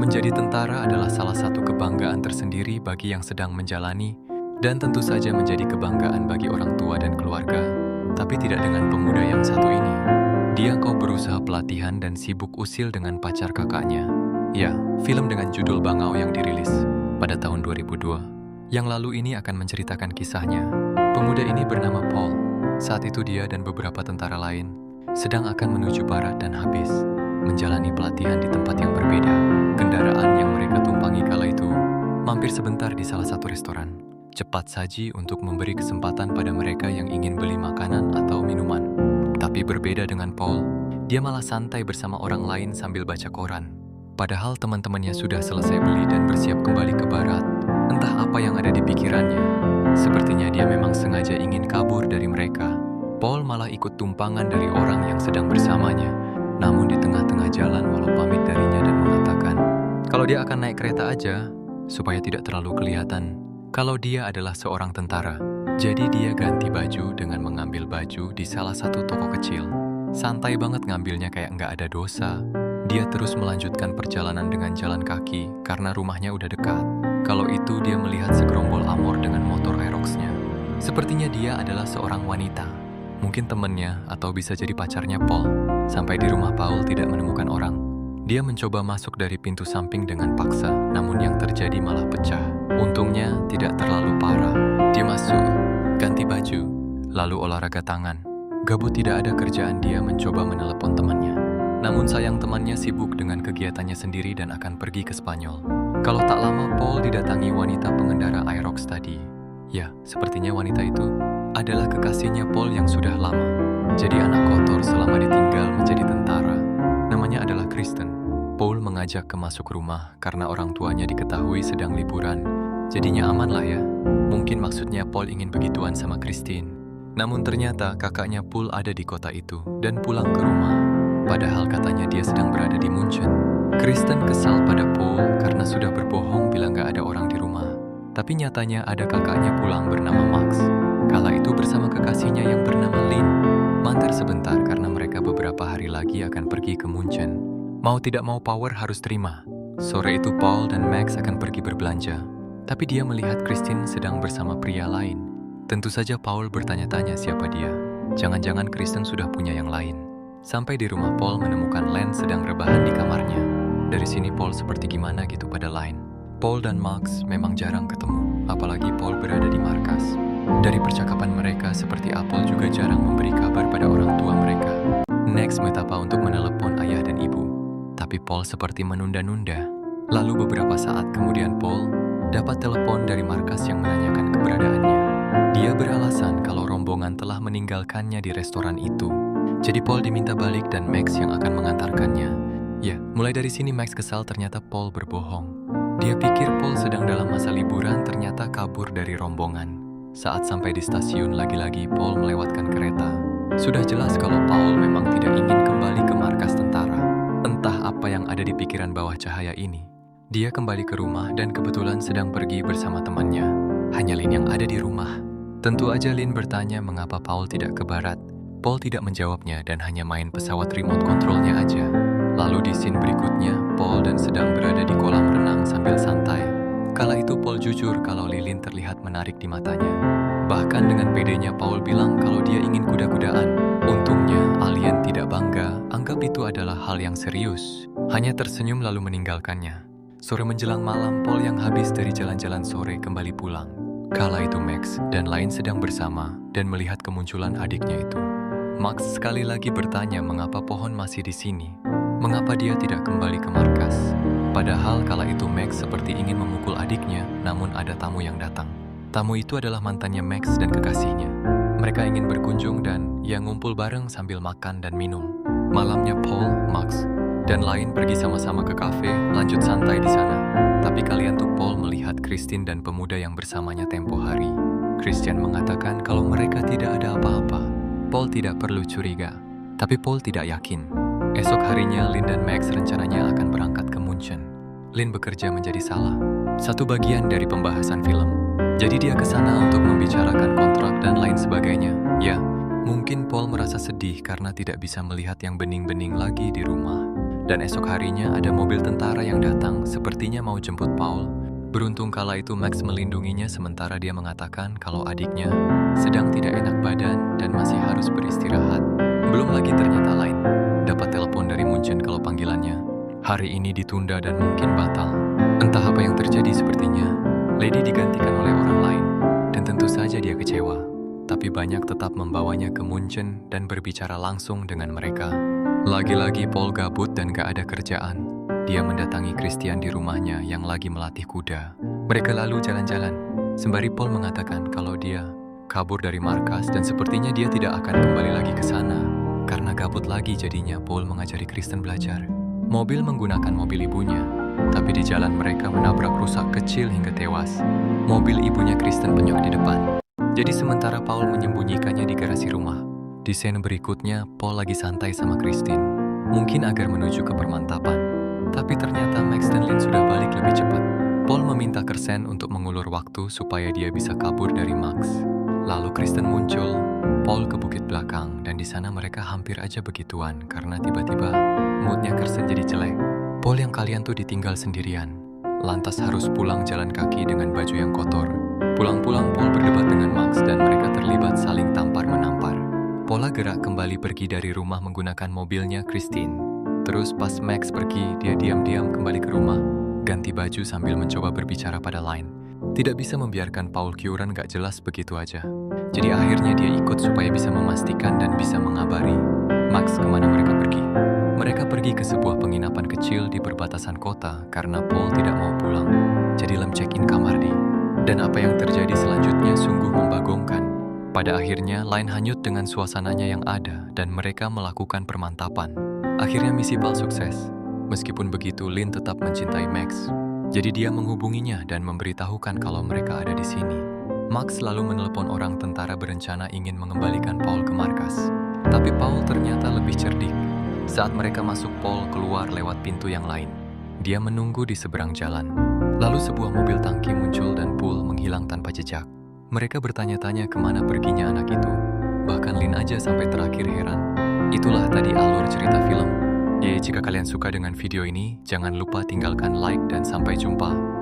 Menjadi tentara adalah salah satu kebanggaan tersendiri bagi yang sedang menjalani, dan tentu saja menjadi kebanggaan bagi orang tua dan keluarga. Tapi tidak dengan pemuda yang satu ini. Dia kau berusaha pelatihan dan sibuk usil dengan pacar kakaknya. Ya, film dengan judul Bangau yang dirilis pada tahun 2002. Yang lalu ini akan menceritakan kisahnya. Pemuda ini bernama Paul. Saat itu dia dan beberapa tentara lain sedang akan menuju barat dan habis menjalani pelatihan di tempat yang berbeda. Kendaraan yang mereka tumpangi kala itu mampir sebentar di salah satu restoran. Cepat saji untuk memberi kesempatan pada mereka yang ingin beli makanan atau minuman. Tapi berbeda dengan Paul, dia malah santai bersama orang lain sambil baca koran. Padahal teman-temannya sudah selesai beli dan bersiap kembali ke barat. Entah apa yang ada di pikirannya. Sepertinya dia memang sengaja ingin kabur dari mereka. Paul malah ikut tumpangan dari orang yang sedang bersamanya. Namun di tengah-tengah jalan walau pamit darinya dan mengatakan kalau dia akan naik kereta aja supaya tidak terlalu kelihatan kalau dia adalah seorang tentara. Jadi dia ganti baju dengan mengambil baju di salah satu toko kecil. Santai banget ngambilnya kayak nggak ada dosa. Dia terus melanjutkan perjalanan dengan jalan kaki karena rumahnya udah dekat. Kalau itu dia melihat segerombol Amor dengan motor Aerox-nya. Sepertinya dia adalah seorang wanita. Mungkin temannya atau bisa jadi pacarnya Paul. Sampai di rumah Paul tidak menemukan orang. Dia mencoba masuk dari pintu samping dengan paksa, namun yang terjadi malah pecah. Untungnya tidak terlalu parah. Dia masuk, ganti baju, lalu olahraga tangan. Gabut tidak ada kerjaan dia mencoba menelepon temannya. Namun sayang temannya sibuk dengan kegiatannya sendiri dan akan pergi ke Spanyol. Kalau tak lama Paul didatangi wanita pengendara Aerox tadi. Ya, sepertinya wanita itu adalah kekasihnya Paul yang sudah lama. Jadi anak kotor selama ditinggal menjadi tentara. Namanya adalah Kristen. Paul mengajak ke masuk rumah karena orang tuanya diketahui sedang liburan. Jadinya aman lah ya. Mungkin maksudnya Paul ingin begituan sama Christine. Namun ternyata kakaknya Paul ada di kota itu dan pulang ke rumah. Padahal katanya dia sedang berada di Munchen. Kristen kesal pada Paul karena sudah berbohong bilang gak ada orang di rumah. Tapi nyatanya ada kakaknya pulang bernama Max. Kala itu bersama kekasihnya yang bernama Lynn. Mantar sebentar karena mereka beberapa hari lagi akan pergi ke Munchen. Mau tidak mau Power harus terima. Sore itu Paul dan Max akan pergi berbelanja. Tapi dia melihat Christine sedang bersama pria lain. Tentu saja Paul bertanya-tanya siapa dia. Jangan-jangan Kristen sudah punya yang lain. Sampai di rumah Paul menemukan Len sedang rebahan di kamarnya. Dari sini Paul seperti gimana gitu pada Len. Paul dan Max memang jarang ketemu, apalagi Paul berada di markas. Dari percakapan mereka seperti Apple juga jarang memberi kabar pada orang tua mereka. Next mencoba untuk menelepon ayah dan ibu. Tapi Paul seperti menunda-nunda. Lalu beberapa saat kemudian Paul dapat telepon dari markas yang menanyakan keberadaannya. Dia beralasan kalau rombongan telah meninggalkannya di restoran itu. Jadi Paul diminta balik dan Max yang akan mengantarkannya. Ya, mulai dari sini Max kesal ternyata Paul berbohong. Dia pikir Paul sedang dalam masa liburan ternyata kabur dari rombongan. Saat sampai di stasiun lagi-lagi Paul melewatkan kereta. Sudah jelas kalau Paul memang tidak ingin kembali ke markas tentara. Entah apa yang ada di pikiran bawah cahaya ini. Dia kembali ke rumah dan kebetulan sedang pergi bersama temannya. Hanya Lin yang ada di rumah. Tentu aja Lin bertanya mengapa Paul tidak ke barat. Paul tidak menjawabnya dan hanya main pesawat remote controlnya aja. Lalu di scene berikutnya, Paul dan sedang berada di kolam renang sambil santai. Kala itu Paul jujur kalau Lilin terlihat menarik di matanya. Bahkan dengan pedenya Paul bilang kalau dia ingin kuda-kudaan. Untungnya alien tidak bangga, anggap itu adalah hal yang serius. Hanya tersenyum lalu meninggalkannya. Sore menjelang malam, Paul yang habis dari jalan-jalan sore kembali pulang. Kala itu Max dan lain sedang bersama dan melihat kemunculan adiknya itu. Max sekali lagi bertanya mengapa pohon masih di sini. Mengapa dia tidak kembali ke markas? Padahal kala itu Max seperti ingin memukul adiknya, namun ada tamu yang datang. Tamu itu adalah mantannya Max dan kekasihnya. Mereka ingin berkunjung dan ngumpul bareng sambil makan dan minum. Malamnya Paul, Max, dan lain pergi sama-sama ke kafe, lanjut santai di sana. Tapi kalian tuh Paul melihat Christine dan pemuda yang bersamanya tempo hari. Christian mengatakan kalau mereka tidak ada apa-apa. Paul tidak perlu curiga, tapi Paul tidak yakin. Esok harinya, Lin dan Max rencananya akan berangkat ke Munchen. Lin bekerja menjadi salah satu bagian dari pembahasan film. Jadi dia ke sana untuk membicarakan kontrak dan lain sebagainya. Ya, mungkin Paul merasa sedih karena tidak bisa melihat yang bening-bening lagi di rumah. Dan esok harinya ada mobil tentara yang datang, sepertinya mau jemput Paul. Beruntung kala itu Max melindunginya sementara dia mengatakan kalau adiknya sedang tidak enak badan dan masih harus beristirahat. Belum lagi ternyata lain, dapat telepon dari Munchen kalau panggilannya hari ini ditunda dan mungkin batal. Entah apa yang terjadi sepertinya, Lady digantikan oleh orang lain dan tentu saja dia kecewa. Tapi banyak tetap membawanya ke Munchen dan berbicara langsung dengan mereka. Lagi-lagi Paul gabut dan gak ada kerjaan. Dia mendatangi Christian di rumahnya yang lagi melatih kuda. Mereka lalu jalan-jalan, sembari Paul mengatakan kalau dia kabur dari markas dan sepertinya dia tidak akan kembali lagi ke sana. Karena gabut lagi jadinya Paul mengajari Kristen belajar. Mobil menggunakan mobil ibunya, tapi di jalan mereka menabrak rusak kecil hingga tewas. Mobil ibunya Kristen penyok di depan. Jadi sementara Paul menyembunyikannya di garasi rumah, di scene berikutnya Paul lagi santai sama Christine, mungkin agar menuju ke permantapan. Tapi ternyata Max dan Lynn sudah balik lebih cepat. Paul meminta Kersen untuk mengulur waktu supaya dia bisa kabur dari Max. Lalu Kristen muncul, Paul ke bukit belakang, dan di sana mereka hampir aja begituan karena tiba-tiba moodnya Kersen jadi jelek. Paul yang kalian tuh ditinggal sendirian, lantas harus pulang jalan kaki dengan baju yang kotor. Pulang-pulang Paul berdebat dengan Max dan mereka terlibat saling tampar-menampar. Paula gerak kembali pergi dari rumah menggunakan mobilnya Christine. Terus pas Max pergi, dia diam-diam kembali ke rumah, ganti baju sambil mencoba berbicara pada Line. Tidak bisa membiarkan Paul Curran gak jelas begitu aja. Jadi akhirnya dia ikut supaya bisa memastikan dan bisa mengabari Max kemana mereka pergi. Mereka pergi ke sebuah penginapan kecil di perbatasan kota karena Paul tidak mau pulang. Jadi Lem check-in kamar di. Dan apa yang terjadi selanjutnya sungguh membagongkan. Pada akhirnya, Line hanyut dengan suasananya yang ada dan mereka melakukan permantapan. Akhirnya misi Paul sukses. Meskipun begitu, Lynn tetap mencintai Max. Jadi dia menghubunginya dan memberitahukan kalau mereka ada di sini. Max lalu menelepon orang tentara berencana ingin mengembalikan Paul ke markas. Tapi Paul ternyata lebih cerdik. Saat mereka masuk, Paul keluar lewat pintu yang lain. Dia menunggu di seberang jalan. Lalu sebuah mobil tangki muncul dan Paul menghilang tanpa jejak. Mereka bertanya-tanya kemana perginya anak itu. Bahkan Lynn aja sampai terakhir heran. Itulah tadi alur cerita film. Jika kalian suka dengan video ini, jangan lupa tinggalkan like dan sampai jumpa.